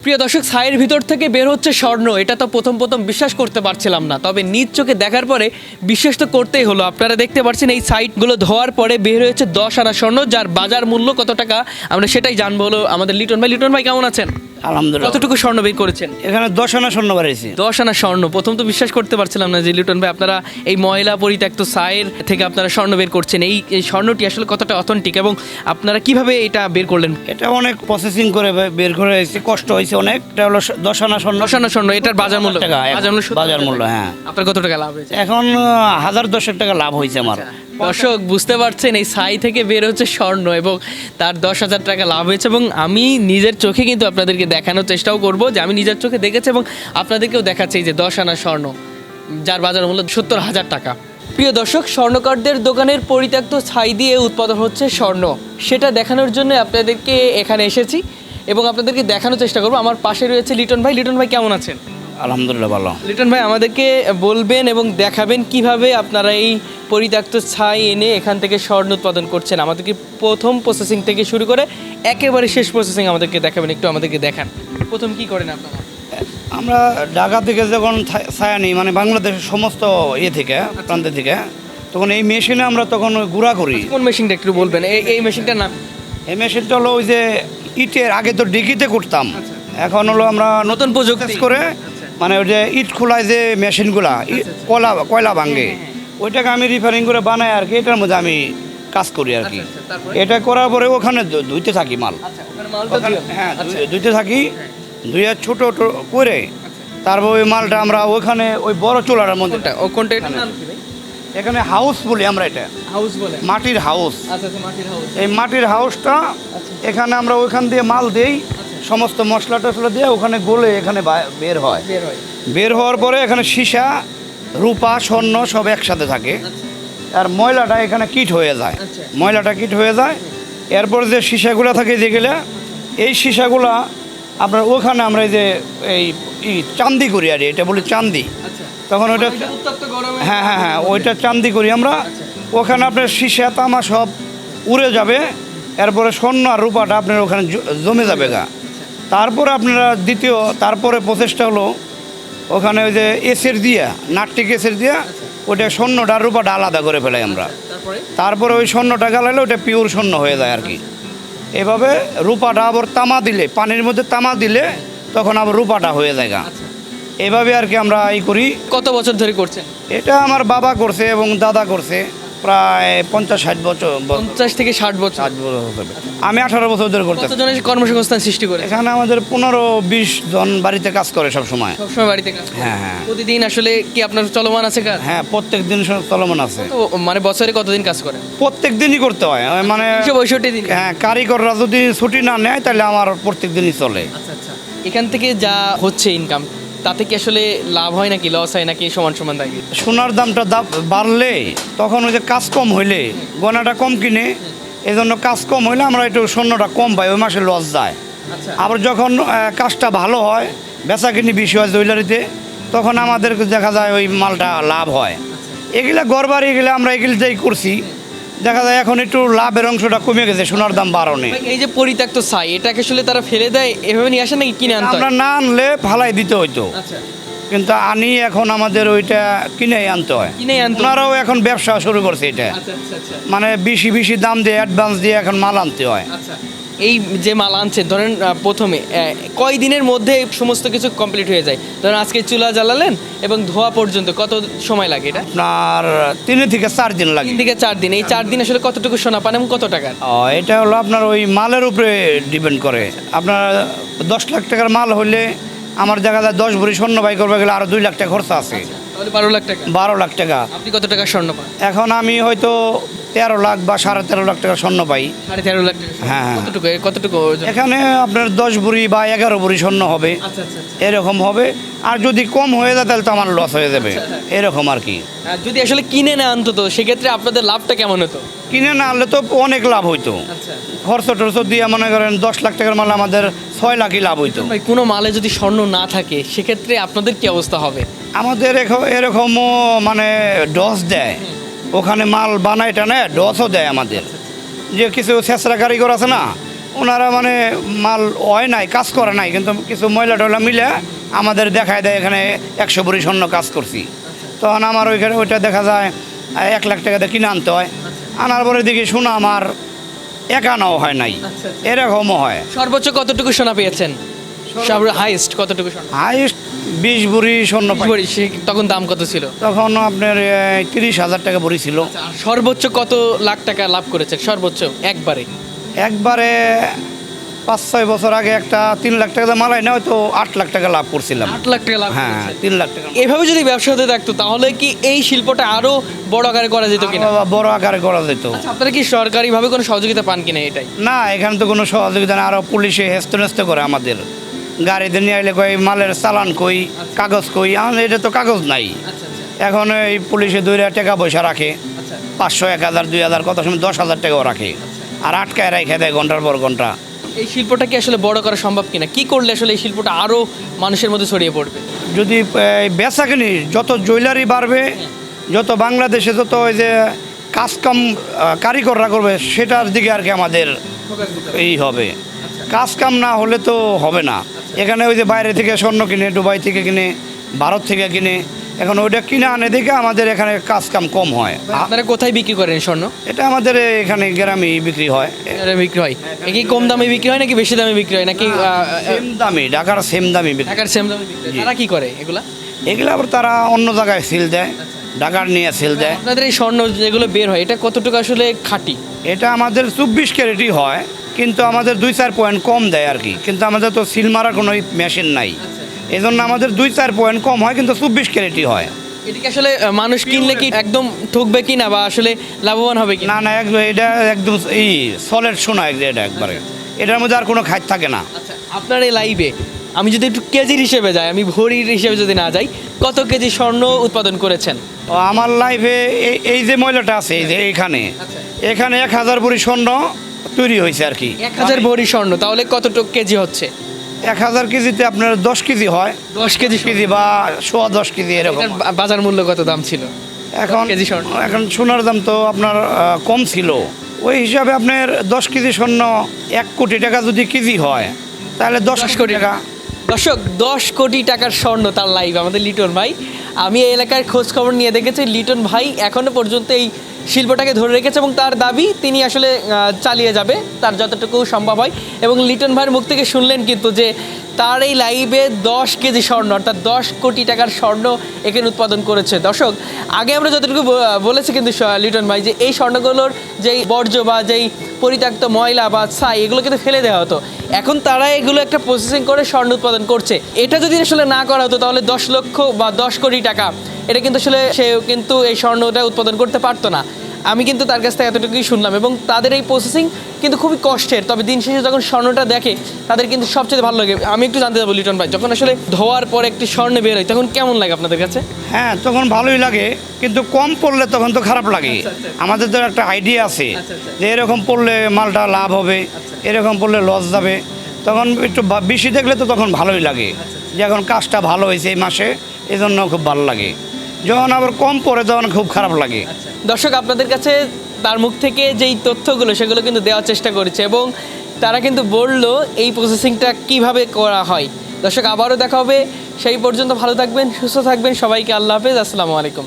প্রিয় দর্শক, ছাইয়ের ভিতর থেকে বের হচ্ছে স্বর্ণ। এটা তো প্রথম বিশ্বাস করতে পারছিলাম না, তবে নিজ চোখে দেখার পরে বিশ্বাস তো করতেই হলো। আপনারা দেখতে পাচ্ছেন এই সাইটগুলো ধোয়ার পরে বের হয়েছে 10 আনা স্বর্ণ, যার বাজার মূল্য কত টাকা আমরা সেটাই জানবো। হলো আমাদের লিটন ভাই। লিটন ভাই, কেমন আছেন? আলহামদুলিল্লাহ। কতটুকু স্বর্ণ বের করেছেন? এখানে 10 আনা স্বর্ণ বাড়িয়েছি। 10 আনা স্বর্ণ। প্রথম তো বিশ্বাস করতে পারছিলাম না যে লিটন ভাই আপনারা এই ময়লা পরিত্যক্ত ছাইয়ের থেকে আপনারা স্বর্ণ বের করছেন। এই স্বর্ণটি আসলে কতটা অথেন্টিক এবং আপনারা কিভাবে এটা বের করলেন? এটা অনেক প্রসেসিং করে বের করে এসেছি, কষ্ট হয়েছে অনেক। এটা হলো 10 আনা স্বর্ণ। 10 আনা স্বর্ণ, এটার বাজার মূল্য টাকা, বাজার মূল্য, হ্যাঁ। আপনার কত টাকা লাভ হয়েছে? এখন 1010 টাকা লাভ হয়েছে আমার। দর্শক, বুঝতে পারছেন এই ছাই থেকে বের হচ্ছে স্বর্ণ এবং তার 10,000 টাকা লাভ হয়েছে। এবং আমি নিজের চোখে কিন্তু আপনাদেরকে দেখানোর চেষ্টাও করব যে আমি নিজের চোখে দেখেছি এবং আপনাদেরকেও দেখাচ্ছি যে 10 আনা স্বর্ণ, যার বাজার মূল্য 70,000 টাকা। প্রিয় দর্শক, স্বর্ণকারদের দোকানের পরিত্যক্ত ছাই দিয়ে উৎপাদন হচ্ছে স্বর্ণ, সেটা দেখানোর জন্য আপনাদেরকে এখানে এসেছি এবং আপনাদেরকে দেখানোর চেষ্টা করব। আমার পাশে রয়েছে লিটন ভাই। লিটন ভাই, কেমন আছেন? আলহামদুলিল্লাহ, ভালো। লিটন ভাই, আমাদেরকে বলবেন এবং দেখাবেন কিভাবে আপনারা এই পরিত্যক্ত ছাই এনে এখান থেকে স্বর্ণ উৎপাদন করছেন। আমাদেরকে প্রথম প্রসেসিং থেকে শুরু করে একেবারে শেষ প্রসেসিং আমাদেরকে দেখাবেন। একটু আমাদেরকে দেখান প্রথম কি করেন আপনারা। আমরা ঢাকা থেকে যখন ছায়া নিই, মানে বাংলাদেশের সমস্ত থেকে প্রান্ত থেকে, তখন এই মেশিনে আমরা তখন গুঁড়া করি। কোন মেশিনটা একটু বলবেন? এই মেশিনটার নাম? এই মেশিনটা হলো ওই যে ইটের, আগে তো ডিকিতে করতাম, এখন হলো আমরা নতুন প্রযুক্তি করে, মানে ওই যে ইট খোলায় যে মেশিনগুলা, কয়লা ভাঙে, ওইটাকে আমি রিপেয়ারিং করে বানাই আর কি। এটার মধ্যে আমি কাজ করি আর কি। এটা করার পরে ওখানে ধুইতে থাকি মাল। হ্যাঁ, ধুইতে থাকি, ধুয়ে ছোট করে তারপর ওই মালটা আমরা ওখানে ওই বড় চুলার মধ্যে। কোনটা এটার নাম কি ভাই? এখানে হাউস বলি আমরা, এটা হাউস বলে, মাটির হাউস। আচ্ছা আচ্ছা, মাটির হাউস। এই মাটির হাউসটা এখানে আমরা ওইখান দিয়ে মাল দেই, সমস্ত মশলা টশলা দিয়ে ওখানে গলে এখানে বের হয়। বের হওয়ার পরে এখানে সীসা, রূপা, স্বর্ণ সব একসাথে থাকে। আর ময়লাটা এখানে কিট হয়ে যায়, ময়লাটা কিট হয়ে যায়। এরপর যে সীসাগুলো থাকে যেগুলো, এই সীসাগুলা আপনার ওখানে আমরা এই যে এই চান্দি করি আর এটা বলি চান্দি। তখন ওইটা, হ্যাঁ হ্যাঁ হ্যাঁ, ওইটা চান্দি করি আমরা। ওখানে আপনার সীসা তামা সব উড়ে যাবে। এরপরে স্বর্ণ আর রূপাটা আপনার ওখানে জমে যাবে গা। তারপরে আপনারা তারপরে প্রসেসটা হলো ওখানে ওই যে এসের দিয়া, নাট্টিক এসের দিয়া ওইটা স্বর্ণটা আর রূপাটা আলাদা করে ফেলাই আমরা। তারপরে ওই স্বর্ণটা গালাইলে ওটা পিওর স্বর্ণ হয়ে যায় আর কি। এভাবে রূপাটা আবার তামা দিলে, পানির মধ্যে তামা দিলে তখন আবার রূপাটা হয়ে যায় গা। এভাবে আর কি আমরা এই করি। কত বছর ধরে করছেন এটা? আমার বাবা করছে এবং দাদা করছে, প্রায় 50-60 বছর। 50 থেকে 60 বছর। আমি 18 বছর ধরে করতেছি। কতজনের কর্মসংস্থান সৃষ্টি করে? এখানে আমাদের 15-20 জন বাড়িতে কাজ করে সবসময়। সবসময় বাড়িতে কাজ করে? হ্যাঁ হ্যাঁ। প্রতিদিন আসলে কি আপনার চলমান আছে কাজ? হ্যাঁ, প্রত্যেক দিন চলমান আছে। তো মানে বছরে কতদিন কাজ করেন? প্রত্যেক দিনই করতে হয়, মানে 365 দিন। হ্যাঁ, কারিগররা যদি ছুটি না নেয় তাহলে আমার প্রত্যেক দিনই চলে। আচ্ছা আচ্ছা। এখান থেকে যা হচ্ছে ইনকাম, তাতে কি আসলে লাভ হয় নাকি লস হয় নাকি সমান সমান থাকে? সোনার দামটা বাড়লে তখন ওই যে কাজ কম হইলে গয়নাটা কম কিনে, এই জন্য কাজ কম হইলে আমরা একটু স্বর্ণটা কম পাই, ওই মাসে লস যায়। আবার যখন কাজটা ভালো হয়, বেচা কিনি বেশি হয় জুয়েলারিতে, তখন আমাদের দেখা যায় ওই মালটা লাভ হয়। এগুলা গড়বাড়ি, এগুলো আমরা এগুলোতেই করছি। দেখা যায় এখন একটু লাভের অংশটা কমে গেছে, সোনার দাম বাড়নে। এই যে পরিত্যক্ত ছাই, এটাকে আসলে তারা ফেলে দেয়, এভাবে নিয়ে আসে নাকি কিনে আনতে হয়? আমরা না আনলে ফালাই দিতে হইতো, আচ্ছা। কিন্তু আনি এখন আমাদের ওইটা কিনে আনতে হয়। ওনারাও এখন ব্যবসা শুরু করছে এটা। আচ্ছা আচ্ছা আচ্ছা। মানে বেশি দাম দিয়ে, অ্যাডভান্স দিয়ে এখন মাল আনতে হয়। আচ্ছা, এই যে মাল আনছেন, ধরেন প্রথমে কয় দিনের মধ্যে সমস্ত কিছু কমপ্লিট হয়ে যায়? ধরেন আজকে চুলা জ্বালালেন এবং ধোয়া পর্যন্ত কত সময় লাগে এটা? আপনার 3 থেকে 4 দিন লাগে। 3 থেকে 4 দিন। এই 4 দিন আসলে কতটুকু সোনা পান এবং কত টাকার? এটা হলো আপনার ওই মালের উপরে ডিপেন্ড করে। আপনার 10 লাখ টাকার মাল হলে আমার জায়গা যায় 10 ভরি স্বর্ণ বাই করবে গেলে আরো 2 লাখ টাকা খরচা আছে। তাহলে 12 লাখ টাকা। 12 লাখ টাকা। আপনি কত টাকা স্বর্ণ পান? এখন আমি হয়তো 13 লাখ বা 13.5 লাখ টাকা স্বর্ণ পাই। 13.5 লাখ টাকা? হ্যাঁ। কতটুকু এখানে আপনার 10 ভরি বা 11 ভরি স্বর্ণ হবে। আচ্ছা আচ্ছা আচ্ছা। এরকম হবে। আর যদি কম হয়ে যায় তাহলে তো আমার লস হয়ে যাবে, এরকম আর কি। যদি আসলে কিনে না আনতো তো সেক্ষেত্রে আপনাদের লাভটা কেমন হতো? কিনে না আনলে তো অনেক লাভ হইতো। আচ্ছা। খরচ টরচ দিয়ে মনে করেন 10 লাখ টাকার মাল আমাদের 6 লাখই লাভ হইতো। ভাই, কোনো মালে যদি স্বর্ণ না থাকে সেক্ষেত্রে আপনাদের কি অবস্থা হবে? আমাদের এরকমও মানে ডস দেয়, ওখানে মাল বানায় টানে ডসও দেয় আমাদের। যে কিছু ছেঁচড়া কারিগর আছে না, ওনারা মানে মাল হয় নাই, কাজ করে নাই, কিন্তু কিছু ময়লা টয়লা মিলে আমাদের দেখায় দেয় এখানে 100 ভরি স্বর্ণ কাজ করছি। তখন আমার ওইখানে ওইটা দেখা যায় 1 লাখ টাকা দিয়ে কিনে আনতে হয়। আনার পরে দেখি শোনা আমার একানাও হয় নাই, এরকমও হয়। সর্বোচ্চ কতটুকু সোনা পেয়েছেন? হাইয়েস্ট কতটুকু সোনা? হাইস্ট 20 ভরি স্বর্ণ পাই। ভরি, তখন দাম কত ছিল? তখন আপনার 30,000 টাকা ভরি ছিল। আর সর্বোচ্চ কত লাখ টাকা লাভ করেছেন সর্বোচ্চ একবারে? একবারে 5-6 বছর আগে একটা 3 লাখ টাকা দিয়ে মালাই না, হয়তো 8 লাখ টাকা লাভ করছিলাম। 8 লাখ টাকা লাভ হ্যাঁ, করেছেন। 3 লাখ টাকা। এভাবে যদি ব্যবসা হতে থাকতো তাহলে কি এই শিল্পটা আরো বড় আকারে করা যেত কিনা? বড় আকারে করা যেত। আচ্ছা, আপনারা কি সরকারিভাবে কোনো সহযোগিতা পান কিনা এটাই? না, এখানে তো কোনো সহযোগিতা না। আরো পুলিশে হেস্ত নেস্ত করে আমাদের গাড়িতে নিয়ে আইলে কই মালের চালান কই, কাগজ কই। আমাদের এটা তো কাগজ নাই। আচ্ছা আচ্ছা এখন এই পুলিশে 2 টাকা পয়সা রাখে, আচ্ছা 500, 1000, 2000, কত সময় 10,000 টাকাও রাখে, আর আটকায় রেখে দেয় ঘন্টার পর ঘন্টা। এই শিল্পটা কি আসলে বড় করা সম্ভব কিনা? কি করলে আসলে এই শিল্পটা আরো মানুষের মধ্যে ছড়িয়ে পড়বে? যদি বেচা কিনি, যত জুয়েলারি বাড়বে, যত বাংলাদেশে যত ওই যে কাজকাম কারিগররা করবে, সেটার দিকে আর কি আমাদের এই হবে। কাজ কাম না হলে তো হবে না। এখানে ওই যে বাইরে থেকে স্বর্ণ কিনে, দুবাই থেকে কিনে, ভারত থেকে কিনে, এখন ওইটা কিনে আনে দেখে আমাদের এখানে কাজ কাম কম হয়। আপনারা কোথায় বিক্রি করেন স্বর্ণ? এটা আমাদের এখানে গ্রামে বিক্রি হয়। এটা বিক্রি হয় এ কি কম দামে বিক্রি হয় নাকি বেশি দামে বিক্রি হয় নাকি সেম দামি, ঢাকার সেম দামি বিক্রি। ঢাকার সেম দামে বিক্রি হয়? জি। তারা কি করে এগুলা? এগুলো আবার তারা অন্য জায়গায় সেল দেয়, ঢাকার নিয়ে সেল দেয়। আপনাদের এই স্বর্ণ যেগুলো বের হয় এটা কতটুকু আসলে খাঁটি? এটা আমাদের 24 ক্যারেটই হয়, কিন্তু আমাদের 2-4 পয়েন্ট কম দেয় আর কি। কিন্তু আমাদের তো সিল মারার কোনো মেশিন নাই, এই জন্য আমাদের 2-4 পয়েন্ট কম হয়, কিন্তু 24 ক্যারেটই হয়। এটা কি আসলে মানুষ কিনলে কি একদম ঠকবে কিনা বা আসলে লাভবান হবে কি? না না, এটা একদম এই সলিড সোনা, এটা একবারে। এটার মধ্যে আর কোনো খাদ থাকে না। আচ্ছা, আপনার এই লাইভে আমি যদি একটু কেজির হিসেবে যাই, আমি ভরির হিসেবে যদি না যাই, কত কেজি স্বর্ণ উৎপাদন করেছেন? তো আমার লাইফে এই যে ময়লাটা আছে, এই যে এখানে এখানে 1000 ভরি স্বর্ণ তৈরি হয়েছে আর কি। 1000 ভরি স্বর্ণ, তাহলে কতটুকু কেজি হচ্ছে? 1000 কেজিতে আপনার 10 কেজি হয়, 10 কেজি কেজি বা 10 কেজি এরকম। এটার বাজার মূল্য কত দাম ছিল এখন কেজি স্বর্ণ? এখন সোনার দাম তো আপনার কম ছিল। ওই হিসাবে আপনার 10 কেজি স্বর্ণ 1 কোটি টাকা যদি কেজি হয়, তাহলে 10 কোটি টাকা। দর্শক, 10 কোটি টাকার স্বর্ণ তার লাইভ আমাদের লিটন ভাই। আমি এই এলাকার খোঁজ খবর নিয়ে দেখেছি, লিটন ভাই এখনো পর্যন্ত এই শিল্পটাকে ধরে রেখেছে এবং তার দাবি তিনি আসলে চালিয়ে যাবে তার যতটুকু সম্ভব হয়। এবং লিটন ভাইয়ের মুখ থেকে শুনলেন কিন্তু যে তার এই লাইভে 10 কেজি স্বর্ণ অর্থাৎ 10 কোটি টাকার স্বর্ণ এখানে উৎপাদন করেছে। দর্শক, আগে আমরা যতটুকু বলেছি কিন্তু লিটন ভাই যে এই স্বর্ণগুলোর যেই বর্জ্য বা যেই পরিত্যক্ত ময়লা বা ছাই এগুলো কিন্তু ফেলে দেওয়া হতো, এখন তারা এগুলো একটা প্রসেসিং করে স্বর্ণ উৎপাদন করছে। এটা যদি আসলে না করা হতো তাহলে 10 লক্ষ বা 10 কোটি টাকা এটা কিন্তু আসলে সে কিন্তু এই স্বর্ণটা উৎপাদন করতে পারতো না। আমি কিন্তু তার কাছ থেকে এতটুকুই শুনলাম এবং তাদের এই প্রসেসিং কিন্তু খুবই কষ্টের। তবে দিন শেষে যখন স্বর্ণটা দেখে তাদের কিন্তু সবচেয়ে ভালো লাগে। আমি একটু জানতে চাবো লিটন ভাই, যখন আসলে ধোয়ার পরে একটি স্বর্ণ বের হয় তখন কেমন লাগে আপনাদের কাছে? হ্যাঁ, তখন ভালোই লাগে, কিন্তু কম পড়লে তখন তো খারাপ লাগে। আমাদের তো একটা আইডিয়া আছে যে এরকম পড়লে মালটা লাভ হবে, এরকম পড়লে লস যাবে। তখন একটু বেশি দেখলে তো তখন ভালোই লাগে যে এখন কাজটা ভালো হয়েছে এই মাসে, এই জন্য খুব ভালো লাগে। যখন আবার কম পড়ে তখন খুব খারাপ লাগে। দর্শক, আপনাদের কাছে তার মুখ থেকে যেই তথ্যগুলো সেগুলো কিন্তু দেওয়ার চেষ্টা করেছে এবং তারা কিন্তু বললো এই প্রসেসিংটা কিভাবে করা হয়। দর্শক, আবারও দেখা হবে, সেই পর্যন্ত ভালো থাকবেন, সুস্থ থাকবেন, সবাইকে আল্লাহ হাফেজ, আসসালামু আলাইকুম।